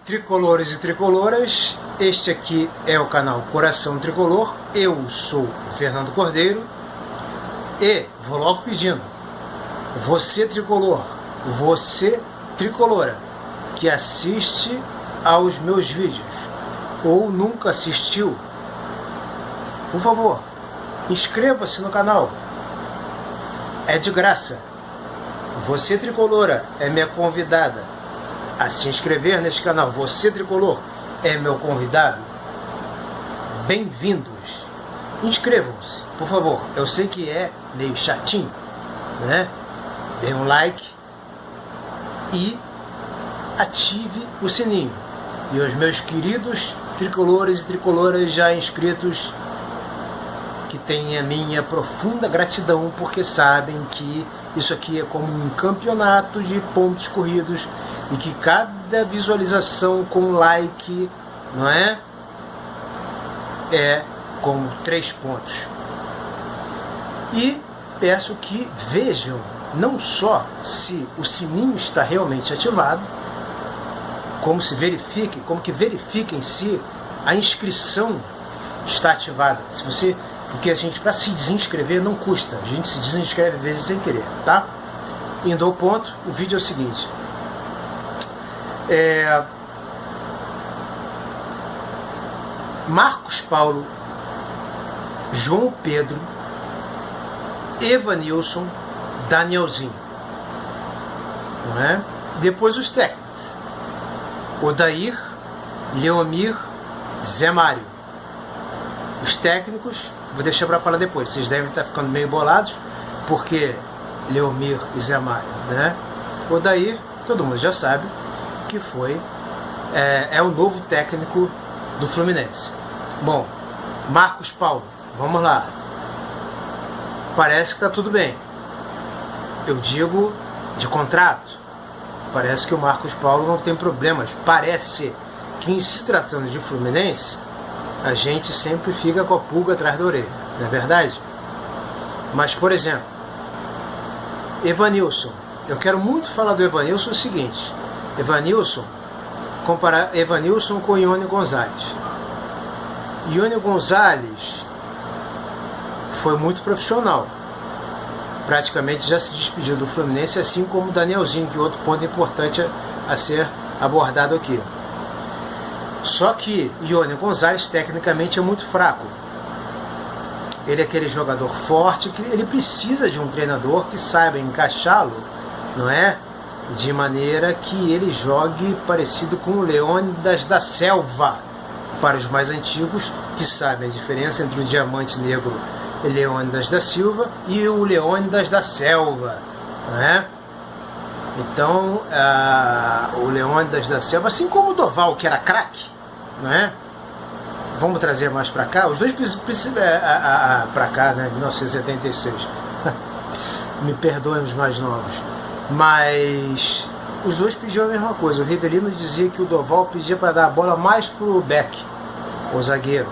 Tricolores e tricoloras, este aqui é o canal Coração Tricolor, eu sou Fernando Cordeiro e vou logo pedindo, você tricolor, você tricolora, que assiste aos meus vídeos ou nunca assistiu, por favor, inscreva-se no canal, é de graça. Você tricolora é minha convidada a se inscrever neste canal. Você tricolor é meu convidado. Bem-vindos. Inscrevam-se, por favor. Eu sei que é meio chatinho, né? Dê um like e ative o sininho. E os meus queridos tricolores e tricoloras já inscritos, que têm a minha profunda gratidão, porque sabem que isso aqui é como um campeonato de pontos corridos e que cada visualização com like, não é? É com 3 pontos. E peço que vejam não só se o sininho está realmente ativado, como que verifiquem se a inscrição está ativada. Se você, porque a gente, para se desinscrever não custa, a gente se desinscreve às vezes sem querer, tá? Indo ao ponto, o vídeo é o seguinte: Marcos Paulo, João Pedro, Evanilson, Danielzinho, não é? Depois os técnicos: Odair, Leomir, Zé Mário. Os técnicos vou deixar para falar depois, vocês devem estar ficando meio bolados, porque Leomir e Zé Mário, né? Odair, todo mundo já sabe que foi, é o novo técnico do Fluminense. Bom, Marcos Paulo, vamos lá. Parece que está tudo bem. Eu digo de contrato. Parece que o Marcos Paulo não tem problemas. Parece que, em se tratando de Fluminense, a gente sempre fica com a pulga atrás da orelha, não é verdade? Mas, por exemplo, Evanilson. Eu quero muito falar do Evanilson o seguinte: comparar Evanilson com Ione Gonzalez. Ione Gonzalez foi muito profissional. Praticamente já se despediu do Fluminense, assim como o Danielzinho, que é outro ponto importante a ser abordado aqui. Só que Ione Gonzalez tecnicamente é muito fraco. Ele é aquele jogador forte que ele precisa de um treinador que saiba encaixá-lo, não é? De maneira que ele jogue parecido com o Leônidas da Selva, para os mais antigos que sabem a diferença entre o Diamante Negro Leônidas da Silva e o Leônidas da Selva, não é? Então, o Leônidas da Selva, assim como o Doval, que era craque, não é? Vamos trazer mais para cá, os dois para cá, né? 1976. Me perdoem os mais novos, mas os dois pediam a mesma coisa. O Rivelino dizia que o Doval pedia para dar a bola mais pro Beck, o zagueiro,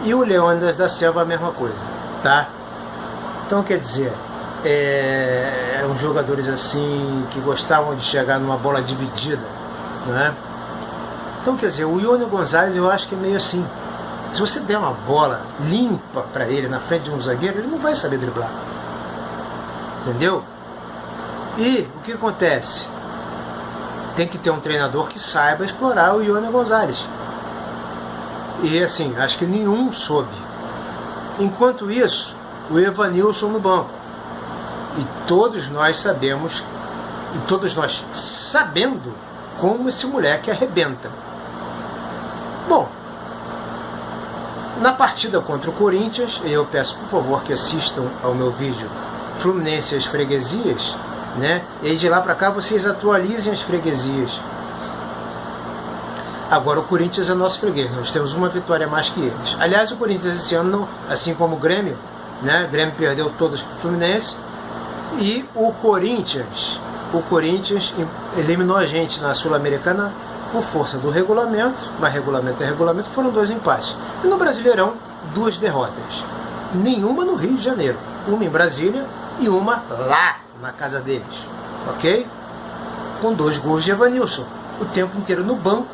e o Leônidas da Selva a mesma coisa, tá? Então, quer dizer, eram jogadores assim que gostavam de chegar numa bola dividida, não é? Então, quer dizer, o Ione Gonzalez eu acho que é meio assim. Se você der uma bola limpa para ele na frente de um zagueiro, ele não vai saber driblar. Entendeu? E o que acontece? Tem que ter um treinador que saiba explorar o Ione Gonzalez. E assim, acho que nenhum soube. Enquanto isso, o Evanilson no banco. E todos nós sabemos, sabendo como esse moleque arrebenta. Bom, na partida contra o Corinthians, eu peço por favor que assistam ao meu vídeo Fluminense e as freguesias, né? E de lá para cá vocês atualizem as freguesias. Agora o Corinthians é nosso freguês, nós temos uma vitória a mais que eles. Aliás, o Corinthians esse ano, assim como o Grêmio, né? O Grêmio perdeu todas para o Fluminense, e o Corinthians eliminou a gente na Sul-Americana por força do regulamento, mas regulamento é regulamento, foram 2 empates. E no Brasileirão, 2 derrotas. Nenhuma no Rio de Janeiro, uma em Brasília e uma lá na casa deles, ok? Com 2 gols de Evanilson, o tempo inteiro no banco,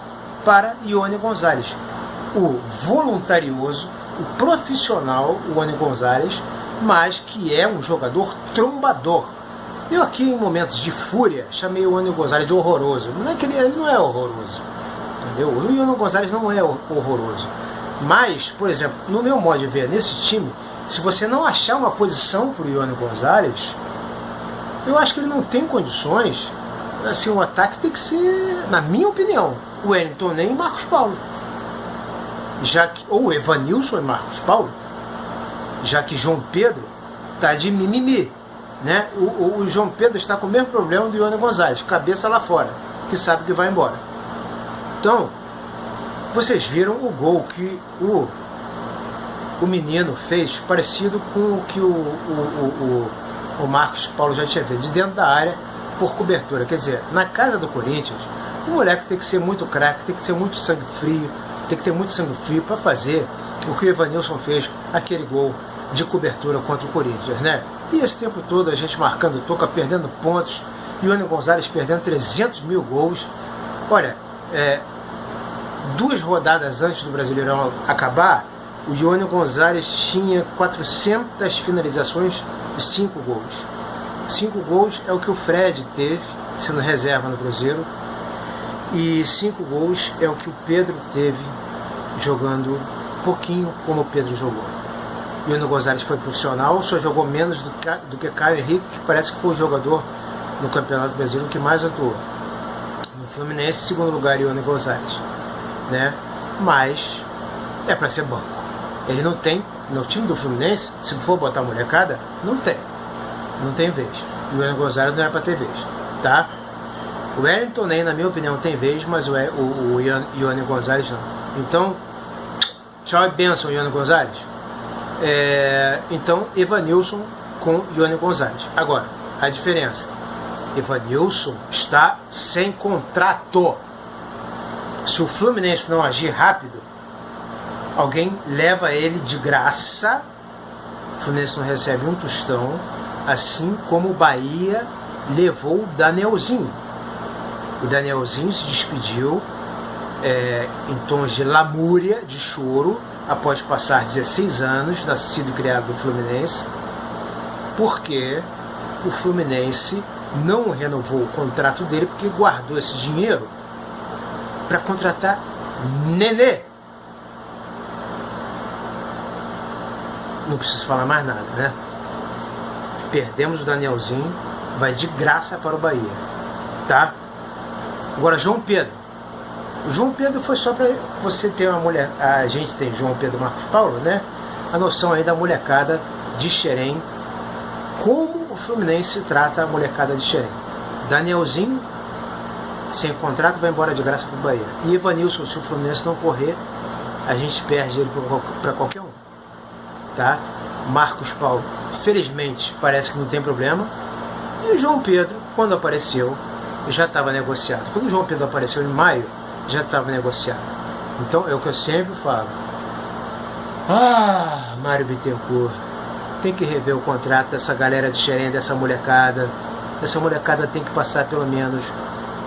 para Ione Gonzalez, o voluntarioso, o profissional Ione Gonzalez, mas que é um jogador trombador. Eu aqui, em momentos de fúria, chamei o Ione Gonzalez de horroroso. Não é que ele não é horroroso, entendeu? O Ione Gonzalez não é horroroso. Mas, por exemplo, no meu modo de ver, nesse time, se você não achar uma posição para o Ione Gonzalez, eu acho que ele não tem condições. Assim, o ataque tem que ser, na minha opinião, o Wellington Ney e Marcos Paulo. Já que, ou Evanilson e Marcos Paulo, já que João Pedro está de mimimi. Né? O João Pedro está com o mesmo problema do Ione Gonzalez, cabeça lá fora, que sabe que vai embora. Então, vocês viram o gol que o menino fez, parecido com o que o Marcos Paulo já tinha feito, de dentro da área, por cobertura. Quer dizer, na casa do Corinthians, o moleque tem que ser muito craque, tem que ser muito sangue frio, tem que ter muito sangue frio para fazer o que o Evanilson fez, aquele gol de cobertura contra o Corinthians, né? E esse tempo todo a gente marcando toca, perdendo pontos, e o Ione Gonzalez perdendo 300 mil gols. Olha, 2 rodadas antes do Brasileirão acabar, o Ione Gonzalez tinha 400 finalizações e 5 gols. 5 gols é o que o Fred teve, sendo reserva no Cruzeiro, e 5 gols é o que o Pedro teve, jogando pouquinho como o Pedro jogou. O Ione Gonzalez foi profissional, só jogou menos do que Caio Henrique, que parece que foi o jogador no Campeonato Brasileiro que mais atuou. No Fluminense, segundo lugar, Ione Gonzalez, né? Mas é para ser banco. Ele não tem, no time do Fluminense, se for botar molecada, não tem vez. O Ione Gonzalez não é para ter vez, tá? O Wellington Ney, na minha opinião, tem vez, mas o Ione Gonzalez não. Então, tchau e benção, Ione Gonzalez. Então, Evanilson com Ione Gonzalez. Agora, a diferença: Evanilson está sem contrato. Se o Fluminense não agir rápido, alguém leva ele de graça. O Fluminense não recebe um tostão, assim como o Bahia levou o Danielzinho. O Danielzinho se despediu em tons de lamúria, de choro, após passar 16 anos, nascido e criado no Fluminense, porque o Fluminense não renovou o contrato dele, porque guardou esse dinheiro para contratar Nenê. Não preciso falar mais nada, né? Perdemos o Danielzinho, vai de graça para o Bahia, tá? Agora, João Pedro. O João Pedro foi só para você ter uma mulher. A gente tem João Pedro e Marcos Paulo, né? A noção aí da molecada de Xerém. Como o Fluminense trata a molecada de Xerém. Danielzinho, sem contrato, vai embora de graça para o Bahia. E Evanilson, se o Fluminense não correr, a gente perde ele para qualquer um, tá? Marcos Paulo, felizmente, parece que não tem problema. E o João Pedro, quando apareceu, já estava negociado. Quando o João Pedro apareceu em maio, já estava negociado. Então é o que eu sempre falo: Mário Bittencourt, tem que rever o contrato dessa galera de Xerém, dessa molecada. Essa molecada tem que passar pelo menos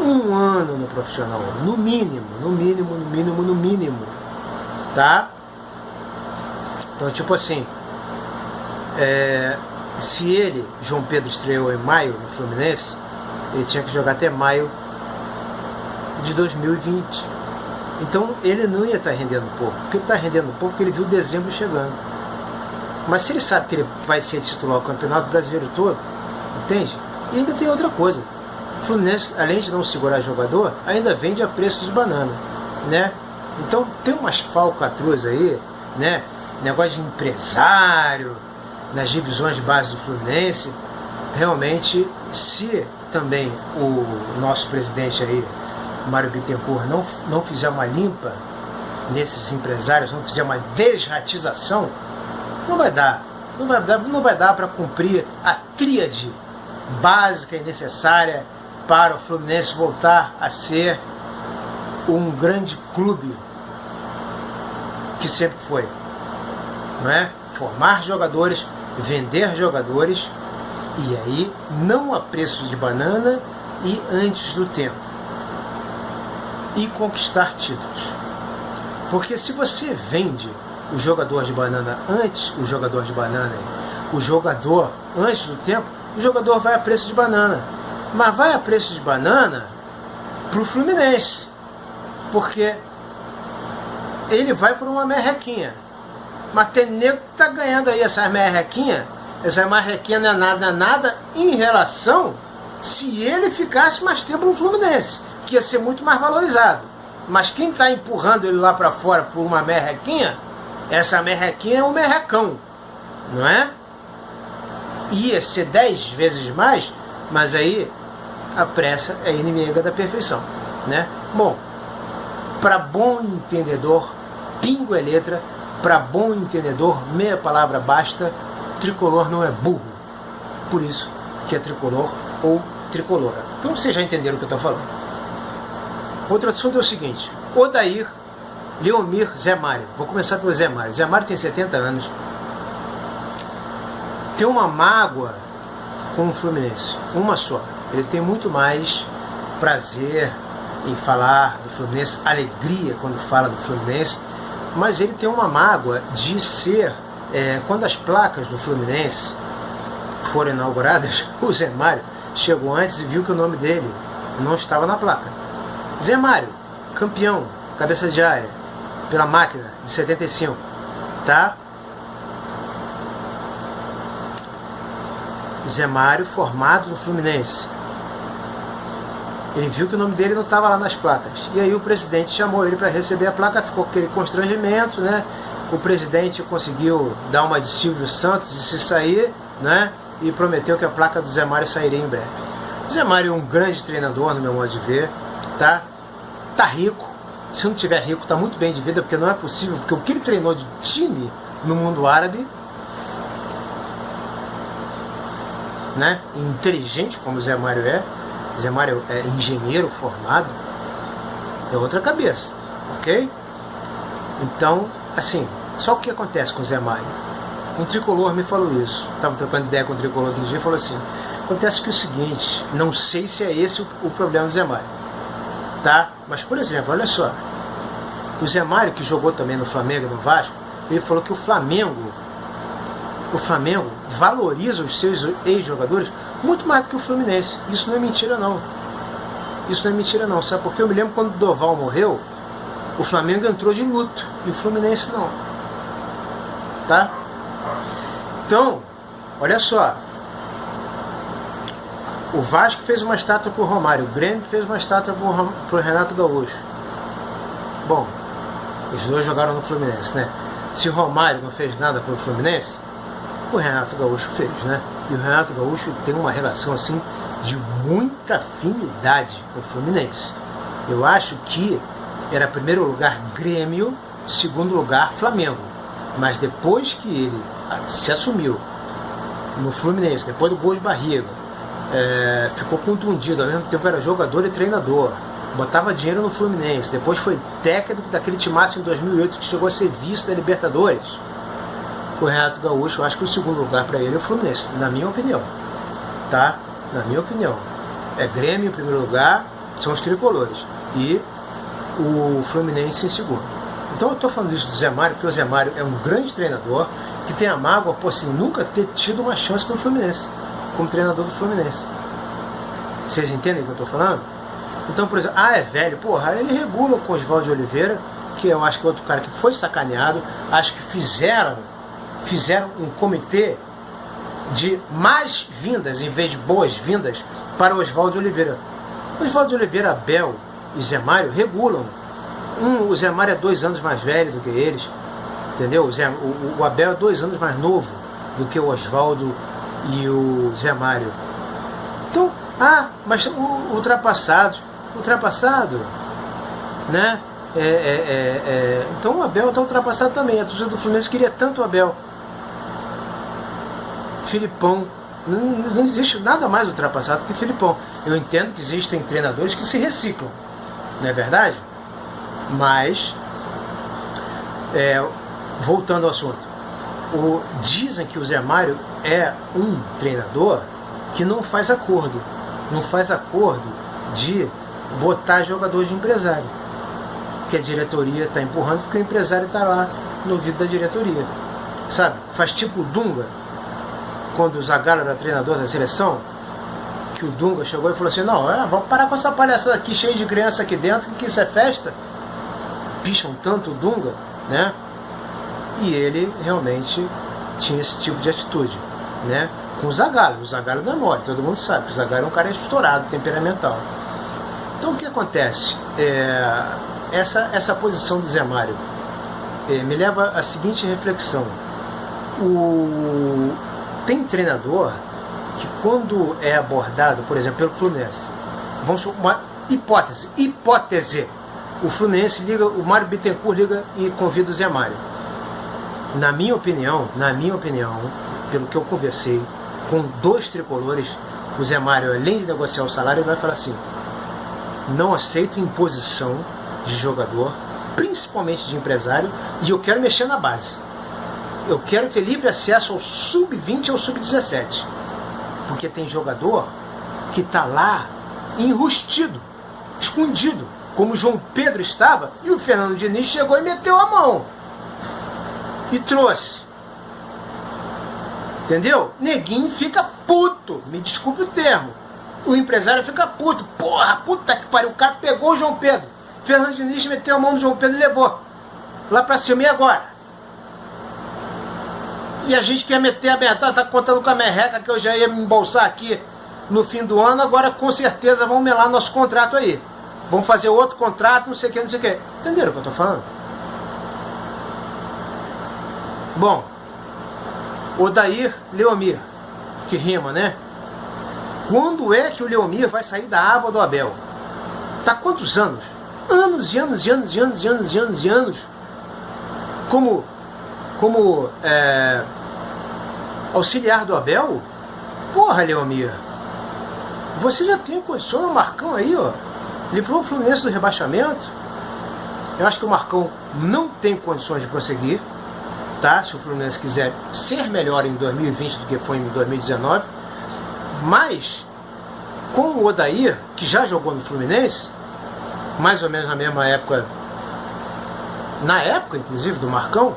1 ano no profissional, no mínimo, tá? Então, tipo assim, se ele, João Pedro, estreou em maio no Fluminense, ele tinha que jogar até maio de 2020. Então ele não ia estar rendendo pouco. Porque ele está rendendo pouco porque ele viu dezembro chegando. Mas se ele sabe que ele vai ser titular do Campeonato Brasileiro todo, entende? E ainda tem outra coisa: o Fluminense, além de não segurar jogador, ainda vende a preço de banana, né? Então tem umas falcatruas aí, né? Negócio de empresário nas divisões de base do Fluminense. Realmente, se também o nosso presidente aí, Mário Bittencourt, não fizer uma limpa nesses empresários, não fizer uma desratização, não vai dar para cumprir a tríade básica e necessária para o Fluminense voltar a ser um grande clube que sempre foi, não é? Formar jogadores, vender jogadores, e aí não a preço de banana e antes do tempo. e conquistar títulos. Porque se você vende o jogador de banana antes do tempo, o jogador vai a preço de banana. Mas vai a preço de banana para o Fluminense, porque ele vai por uma merrequinha. Mas tem nego que tá ganhando aí essa merrequinha não é nada em relação se ele ficasse mais tempo no Fluminense, que ia ser muito mais valorizado. Mas quem está empurrando ele lá para fora por uma merrequinha, essa merrequinha é um merrecão, não é? Ia ser 10 vezes mais, mas aí a pressa é inimiga da perfeição, né? Bom, para bom entendedor, pingo é letra, para bom entendedor, meia palavra basta, tricolor não é burro, por isso que é tricolor ou tricolora. Então vocês já entenderam o que eu estou falando. Outro assunto é o seguinte: Odair, Leomir, Zé Mário. Vou começar pelo Zé Mário. Zé Mário tem 70 anos, tem uma mágoa com o Fluminense, uma só. Ele tem muito mais prazer em falar do Fluminense, alegria quando fala do Fluminense, mas ele tem uma mágoa de ser, quando as placas do Fluminense foram inauguradas, o Zé Mário chegou antes e viu que o nome dele não estava na placa. Zé Mário, campeão, cabeça de área, pela Máquina, de 75, tá? Zé Mário, formado no Fluminense. Ele viu que o nome dele não estava lá nas placas. E aí o presidente chamou ele para receber a placa, ficou aquele constrangimento, né? O presidente conseguiu dar uma de Silvio Santos e se sair, né? E prometeu que a placa do Zé Mário sairia em breve. O Zé Mário é um grande treinador, no meu modo de ver, tá? Tá rico. Se não tiver rico, tá muito bem de vida, porque não é possível, porque o que ele treinou de time no mundo árabe, né? Inteligente como o Zé Mário é, Zé Mário é engenheiro formado, é outra cabeça, ok? Então, assim, só o que acontece com o Zé Mário? Um tricolor me falou isso, estava trocando ideia com um tricolor outro dia e falou assim: acontece que é o seguinte, não sei se é esse o problema do Zé Mário, tá? Mas, por exemplo, olha só, o Zé Mário, que jogou também no Flamengo e no Vasco, ele falou que o Flamengo valoriza os seus ex-jogadores muito mais do que o Fluminense. Isso não é mentira não. Isso não é mentira não, sabe? Porque eu me lembro quando o Doval morreu, o Flamengo entrou de luto e o Fluminense não. Tá? Então, olha só. O Vasco fez uma estátua pro Romário, o Grêmio fez uma estátua pro Renato Gaúcho. Bom, os dois jogaram no Fluminense, né? Se o Romário não fez nada pro Fluminense, o Renato Gaúcho fez, né? E o Renato Gaúcho tem uma relação assim de muita afinidade com o Fluminense. Eu acho que era primeiro lugar Grêmio, segundo lugar Flamengo. Mas depois que ele se assumiu no Fluminense, depois do gol de barriga, ficou contundido, ao mesmo tempo era jogador e treinador, botava dinheiro no Fluminense, depois foi técnico daquele timaço em 2008 que chegou a ser vice da Libertadores. O Renato Gaúcho, eu acho que o segundo lugar para ele é o Fluminense, na minha opinião, tá? Na minha opinião, é Grêmio em primeiro lugar, são os tricolores, e o Fluminense em segundo. Então eu estou falando isso do Zé Mário, porque o Zé Mário é um grande treinador que tem a mágoa por assim, nunca ter tido uma chance no Fluminense, como treinador do Fluminense. Vocês entendem o que eu estou falando? Então, por exemplo, é velho, porra, ele regula com o Oswaldo de Oliveira, que eu acho que é outro cara que foi sacaneado, acho que fizeram um comitê de más vindas em vez de boas vindas para o Oswaldo de Oliveira. O Oswaldo de Oliveira, Abel e Zé Mário regulam. O Zé Mário é 2 anos mais velho do que eles, entendeu? O Abel é 2 anos mais novo do que o Oswaldo e o Zé Mário. Então, mas ultrapassado, né? Então o Abel está ultrapassado também. A torcida do Fluminense queria tanto o Abel. Filipão, não existe nada mais ultrapassado que Filipão. Eu entendo que existem treinadores que se reciclam, não é verdade? Mas, voltando ao assunto, dizem que o Zé Mário é um treinador que não faz acordo de botar jogador de empresário. que a diretoria está empurrando, porque o empresário está lá no ouvido da diretoria. Sabe? Faz tipo o Dunga, quando o Zagallo era treinador da seleção, que o Dunga chegou e falou assim, não, vamos parar com essa palhaçada aqui, cheia de criança aqui dentro, que isso é festa. Picham tanto o Dunga, né? E ele realmente tinha esse tipo de atitude, né? Com o Zagallo não é mole, todo mundo sabe que o Zagallo é um cara estourado, temperamental. Então o que acontece? Essa posição do Zé Mário me leva à seguinte reflexão. Tem treinador que quando é abordado, por exemplo, pelo Fluminense, vamos supor, uma hipótese, o Fluminense liga, o Mário Bittencourt liga e convida o Zé Mário. Na minha opinião, pelo que eu conversei com 2 tricolores, o Zé Mário, além de negociar o salário, ele vai falar assim, não aceito imposição de jogador, principalmente de empresário, e eu quero mexer na base. Eu quero ter livre acesso ao sub-20 e ao sub-17. Porque tem jogador que está lá enrustido, escondido, como o João Pedro estava, e o Fernando Diniz chegou e meteu a mão. E trouxe. Entendeu? Neguinho fica puto, me desculpe o termo. O empresário fica puto. Porra, puta que pariu, o cara pegou o João Pedro. Fernando Diniz meteu a mão no João Pedro e levou lá pra cima. E agora? E a gente quer meter a merda, tá contando com a merreca que eu já ia me embolsar aqui no fim do ano, agora com certeza vão melar nosso contrato aí. Vão fazer outro contrato, não sei o que, não sei o que. Entenderam o que eu tô falando? Bom, Odair Leomir, que rima, né? Quando é que o Leomir vai sair da aba do Abel? Tá quantos anos? Anos e anos e anos e anos e anos e anos e anos. Como auxiliar do Abel? Porra, Leomir, você já tem condição no Marcão aí, ó. Livrou o Fluminense do rebaixamento. Eu acho que o Marcão não tem condições de prosseguir, tá? Se o Fluminense quiser ser melhor em 2020 do que foi em 2019. Mas, com o Odair, que já jogou no Fluminense, mais ou menos na mesma época, na época, inclusive, do Marcão,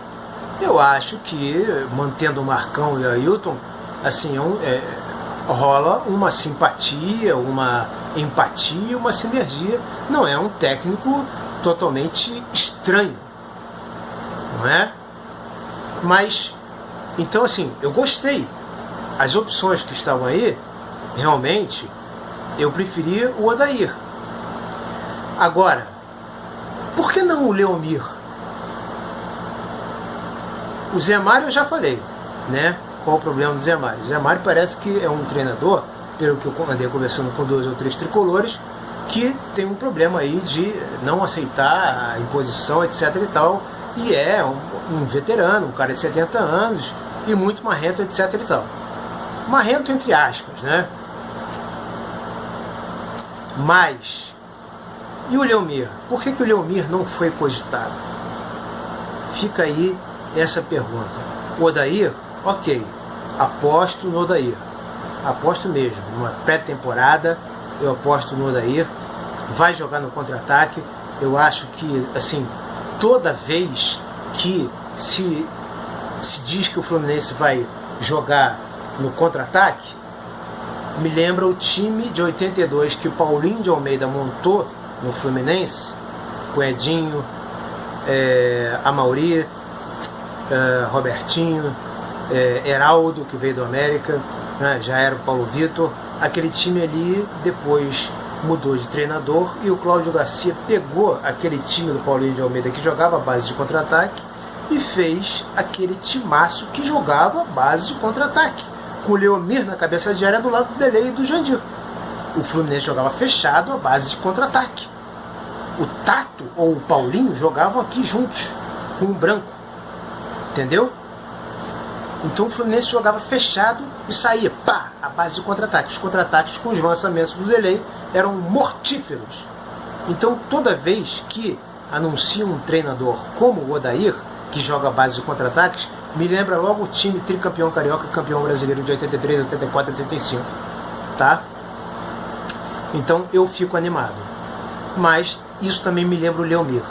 eu acho que, mantendo o Marcão e o Ailton, assim, rola uma simpatia, uma empatia, uma sinergia. Não é um técnico totalmente estranho, não é? Mas, então assim, eu gostei. As opções que estavam aí, realmente, eu preferia o Odair. Agora, por que não o Leomir? O Zé Mário eu já falei, né? Qual o problema do Zé Mário? O Zé Mário parece que é um treinador, pelo que eu andei conversando com 2 ou 3 tricolores, que tem um problema aí de não aceitar a imposição, etc e tal, e é um veterano, um cara de 70 anos, e muito marrento, etc e tal. Marrento entre aspas, né? Mas, e o Leomir? Por que o Leomir não foi cogitado? Fica aí essa pergunta. O Odair, ok, aposto no Odair. Aposto mesmo, numa pré-temporada, eu aposto no Odair. Vai jogar no contra-ataque. Eu acho que, assim, toda vez que se diz que o Fluminense vai jogar no contra-ataque, me lembra o time de 82 que o Paulinho de Almeida montou no Fluminense, com Edinho, Amauri, Robertinho, Heraldo, que veio do América, né, já era o Paulo Vitor. Aquele time ali depois mudou de treinador e o Cláudio Garcia pegou aquele time do Paulinho de Almeida que jogava a base de contra-ataque e fez aquele timaço que jogava a base de contra-ataque, com o Leomir na cabeça de área do lado do Delei e do Jandir. O Fluminense jogava fechado a base de contra-ataque. O Tato ou o Paulinho jogavam aqui juntos, com o Branco. Entendeu? Então o Fluminense jogava fechado e saía, pá, a base de contra-ataque. Os contra-ataques com os lançamentos do Delei eram mortíferos. Então toda vez que anuncia um treinador como o Odair, que joga a base de contra-ataques, me lembra logo o time tricampeão carioca e campeão brasileiro de 83, 84 e 85. Tá? Então eu fico animado. Mas isso também me lembra o Leomir.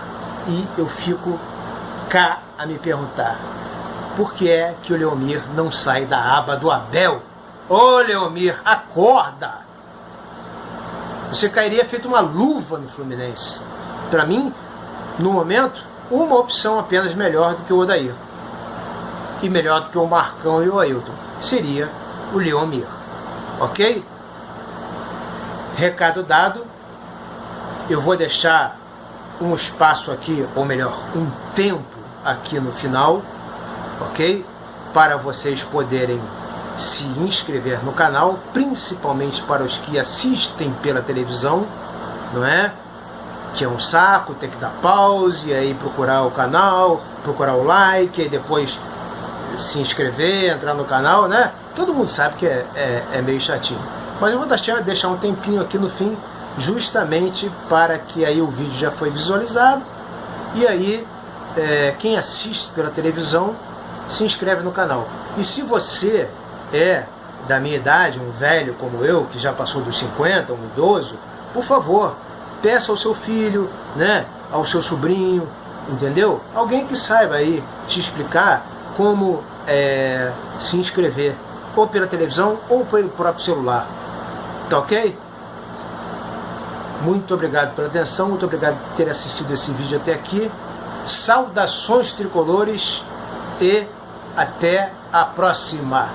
E eu fico cá a me perguntar, por que é que o Leomir não sai da aba do Abel? Ô Leomir, acorda! Você cairia feito uma luva no Fluminense. Para mim, no momento, uma opção apenas melhor do que o Odair. E melhor do que o Marcão e o Ailton. Seria o Leomir. Ok? Recado dado. Eu vou deixar um espaço aqui, ou melhor, um tempo aqui no final, ok? Para vocês poderem se inscrever no canal, principalmente para os que assistem pela televisão, não é? Que é um saco, ter que dar pause, e aí procurar o canal, procurar o like, e depois se inscrever, entrar no canal, né? Todo mundo sabe que é meio chatinho. Mas eu vou deixar um tempinho aqui no fim, justamente para que aí o vídeo já foi visualizado, e aí quem assiste pela televisão se inscreve no canal. E se você é da minha idade, um velho como eu, que já passou dos 50, um idoso, por favor, peça ao seu filho, né, ao seu sobrinho, entendeu? Alguém que saiba aí te explicar como se inscrever, ou pela televisão ou pelo próprio celular. Tá ok? Muito obrigado pela atenção, muito obrigado por ter assistido esse vídeo até aqui. Saudações tricolores e até a próxima!